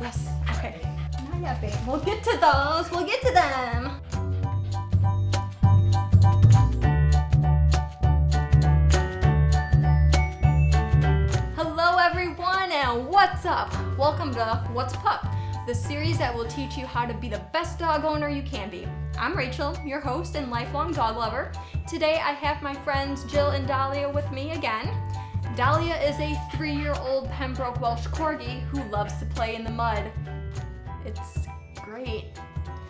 Yes, okay. Not yet, babe. We'll get to those. We'll get to them. Hello, everyone, and what's up? Welcome to What's Pup, the series that will teach you how to be the best dog owner you can be. I'm Rachel, your host and lifelong dog lover. Today, I have my friends Jill and Dahlia with me again. Dahlia is a 3-year-old Pembroke Welsh Corgi who loves to play in the mud. It's great.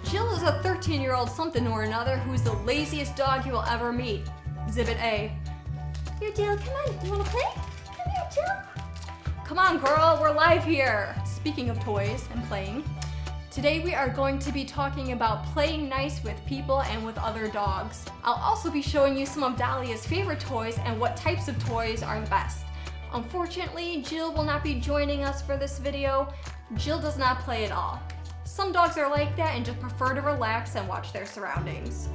Jill is a 13-year-old something or another who's the laziest dog you will ever meet. Exhibit A. Here, Jill, come on. You want to play? Come here, Jill. Come on, girl. We're live here. Speaking of toys and playing, today we are going to be talking about playing nice with people and with other dogs. I'll also be showing you some of Dahlia's favorite toys and what types of toys are the best. Unfortunately, Jill will not be joining us for this video. Jill does not play at all. Some dogs are like that and just prefer to relax and watch their surroundings.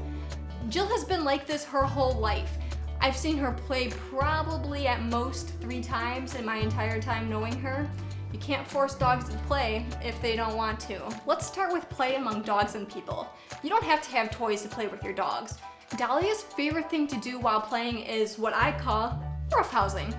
Jill has been like this her whole life. I've seen her play probably at most 3 times in my entire time knowing her. You can't force dogs to play if they don't want to. Let's start with play among dogs and people. You don't have to have toys to play with your dogs. Dahlia's favorite thing to do while playing is what I call roughhousing.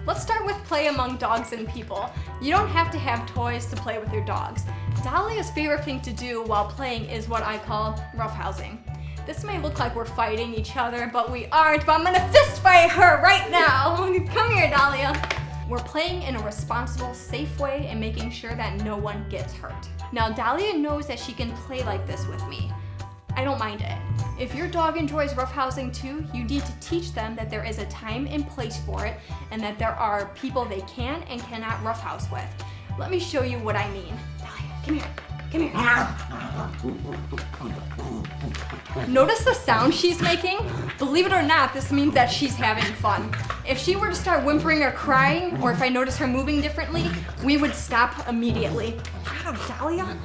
Let's start with play among dogs and people. You don't have to have toys to play with your dogs. Dahlia's favorite thing to do while playing is what I call roughhousing. This may look like we're fighting each other, but we aren't, but I'm gonna fist fight her right now. Come here, Dahlia. We're playing in a responsible, safe way and making sure that no one gets hurt. Now, Dahlia knows that she can play like this with me. I don't mind it. If your dog enjoys roughhousing too, you need to teach them that there is a time and place for it and that there are people they can and cannot roughhouse with. Let me show you what I mean. Dahlia, come here. Come here. Notice the sound she's making? Believe it or not, this means that she's having fun. If she were to start whimpering or crying, or if I notice her moving differently, we would stop immediately. Wow, Dahlia?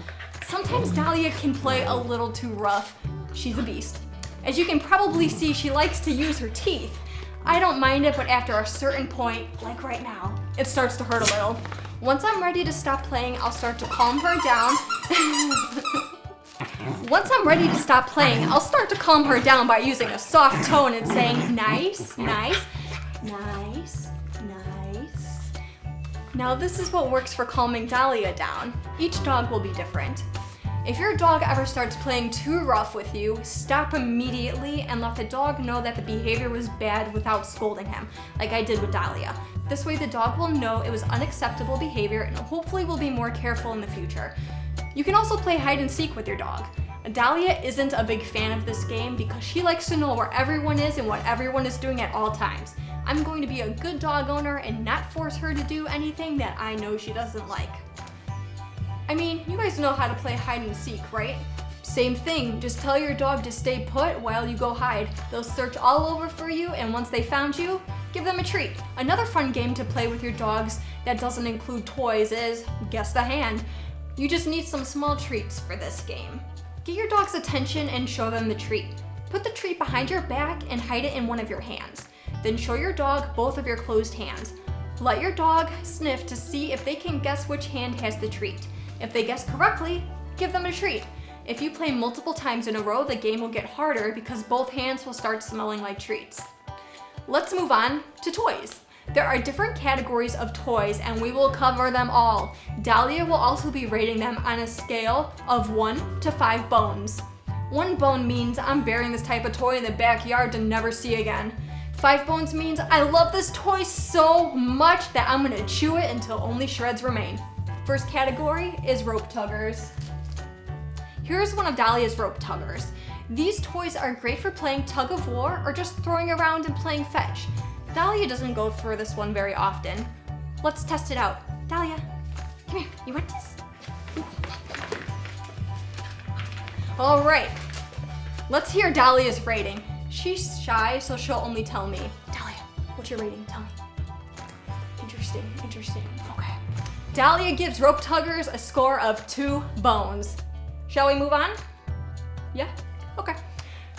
Sometimes Dahlia can play a little too rough. She's a beast. As you can probably see, she likes to use her teeth. I don't mind it, but after a certain point, like right now, it starts to hurt a little. Once I'm ready to stop playing, I'll start to calm her down. Once I'm ready to stop playing, I'll start to calm her down by using a soft tone and saying, nice, nice, nice, nice. Now this is what works for calming Dahlia down. Each dog will be different. If your dog ever starts playing too rough with you, stop immediately and let the dog know that the behavior was bad without scolding him, like I did with Dahlia. This way the dog will know it was unacceptable behavior and hopefully will be more careful in the future. You can also play hide and seek with your dog. Dahlia isn't a big fan of this game because she likes to know where everyone is and what everyone is doing at all times. I'm going to be a good dog owner and not force her to do anything that I know she doesn't like. I mean, you guys know how to play hide and seek, right? Same thing, just tell your dog to stay put while you go hide. They'll search all over for you, and once they found you, give them a treat. Another fun game to play with your dogs that doesn't include toys is Guess the Hand. You just need some small treats for this game. Get your dog's attention and show them the treat. Put the treat behind your back and hide it in one of your hands. Then show your dog both of your closed hands. Let your dog sniff to see if they can guess which hand has the treat. If they guess correctly, give them a treat. If you play multiple times in a row, the game will get harder because both hands will start smelling like treats. Let's move on to toys. There are different categories of toys and we will cover them all. Dahlia will also be rating them on a scale of 1 to 5 bones. 1 bone means I'm burying this type of toy in the backyard to never see again. 5 bones means I love this toy so much that I'm gonna chew it until only shreds remain. First category is rope tuggers. Here's one of Dahlia's rope tuggers. These toys are great for playing tug of war or just throwing around and playing fetch. Dahlia doesn't go for this one very often. Let's test it out. Dahlia, come here, you want this? All right, let's hear Dahlia's rating. She's shy, so she'll only tell me. Dahlia, what's your rating? Tell me. Interesting. Okay. Dahlia gives rope tuggers a score of 2 bones. Shall we move on? Yeah? Okay.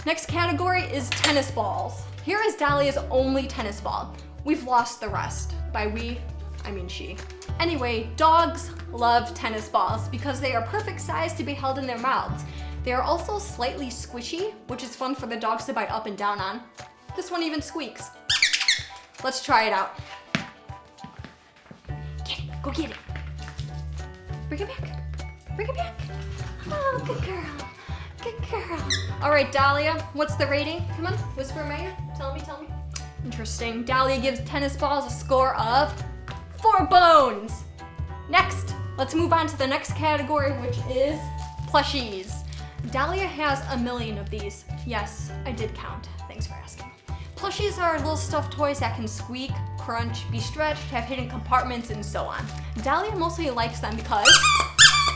Next category is tennis balls. Here is Dahlia's only tennis ball. We've lost the rest. By we, I mean she. Anyway, dogs love tennis balls because they are perfect size to be held in their mouths. They are also slightly squishy, which is fun for the dogs to bite up and down on. This one even squeaks. Let's try it out. Get it, go get it. Bring it back, bring it back. Oh, good girl, good girl. All right, Dahlia, what's the rating? Come on, whisper in my ear, tell me. Interesting, Dahlia gives tennis balls a score of 4 bones. Next, let's move on to the next category, which is plushies. Dahlia has a million of these. Yes, I did count, thanks for asking. Plushies are little stuffed toys that can squeak, crunch, be stretched, have hidden compartments, and so on. Dahlia mostly likes them because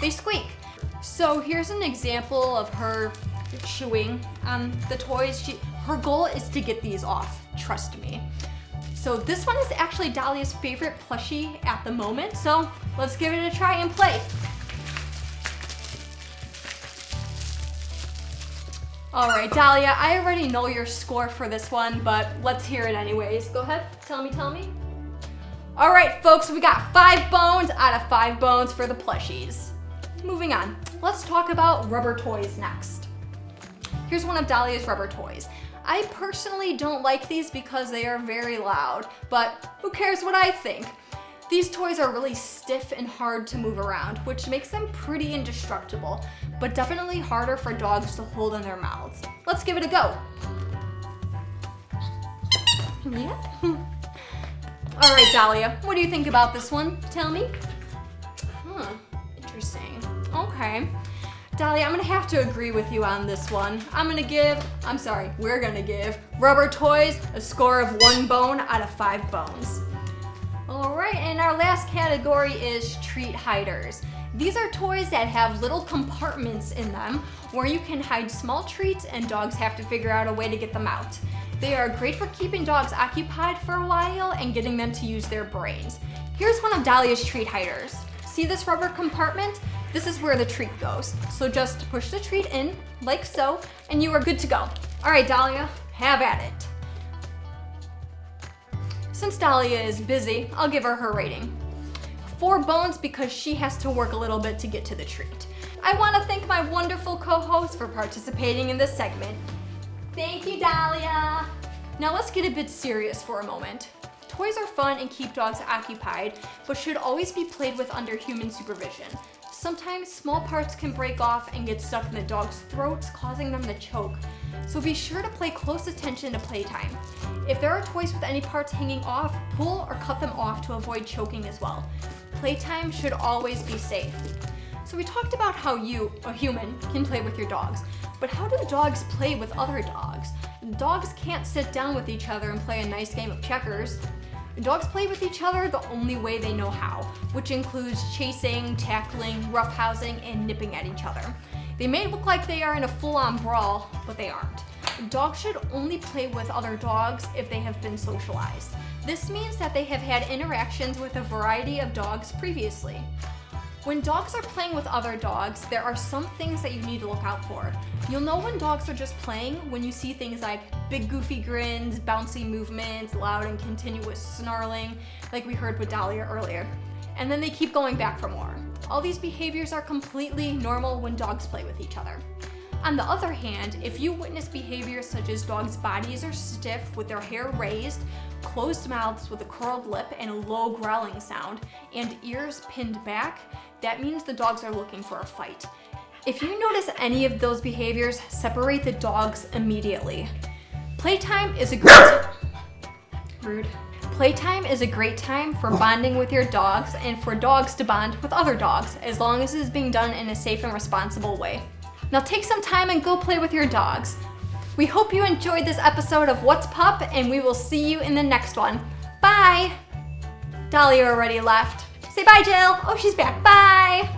they squeak. So here's an example of her chewing on the toys. Her goal is to get these off, trust me. So this one is actually Dahlia's favorite plushie at the moment, so let's give it a try and play. All right, Dahlia, I already know your score for this one, but let's hear it anyways. Go ahead, tell me. All right, folks, we got 5 bones out of 5 bones for the plushies. Moving on, let's talk about rubber toys next. Here's one of Dahlia's rubber toys. I personally don't like these because they are very loud, but who cares what I think? These toys are really stiff and hard to move around, which makes them pretty indestructible, but definitely harder for dogs to hold in their mouths. Let's give it a go. Yeah. All right, Dahlia, what do you think about this one? Tell me. Interesting. Okay. Dahlia, I'm gonna have to agree with you on this one. We're gonna give rubber toys a score of 1 bone out of 5 bones. All right, and our last category is treat hiders. These are toys that have little compartments in them where you can hide small treats and dogs have to figure out a way to get them out. They are great for keeping dogs occupied for a while and getting them to use their brains. Here's one of Dahlia's treat hiders. See this rubber compartment? This is where the treat goes. So just push the treat in, like so, and you are good to go. All right, Dahlia, have at it. Since Dahlia is busy, I'll give her her rating. 4 bones because she has to work a little bit to get to the treat. I want to thank my wonderful co-host for participating in this segment. Thank you, Dahlia. Now let's get a bit serious for a moment. Toys are fun and keep dogs occupied, but should always be played with under human supervision. Sometimes small parts can break off and get stuck in the dog's throats, causing them to choke. So be sure to pay close attention to playtime. If there are toys with any parts hanging off, pull or cut them off to avoid choking as well. Playtime should always be safe. So we talked about how you, a human, can play with your dogs, but how do dogs play with other dogs? Dogs can't sit down with each other and play a nice game of checkers. Dogs play with each other the only way they know how, which includes chasing, tackling, roughhousing, and nipping at each other. They may look like they are in a full-on brawl, but they aren't. Dogs should only play with other dogs if they have been socialized. This means that they have had interactions with a variety of dogs previously. When dogs are playing with other dogs, there are some things that you need to look out for. You'll know when dogs are just playing when you see things like big goofy grins, bouncy movements, loud and continuous snarling, like we heard with Dahlia earlier. And then they keep going back for more. All these behaviors are completely normal when dogs play with each other. On the other hand, if you witness behaviors such as dogs' bodies are stiff with their hair raised, closed mouths with a curled lip and a low growling sound, and ears pinned back, that means the dogs are looking for a fight. If you notice any of those behaviors, separate the dogs immediately. Playtime is a great time for bonding with your dogs and for dogs to bond with other dogs, as long as it is being done in a safe and responsible way. Now take some time and go play with your dogs. We hope you enjoyed this episode of What's Pup, and we will see you in the next one. Bye! Dahlia already left. Say bye, Jill. Oh, she's back. Bye!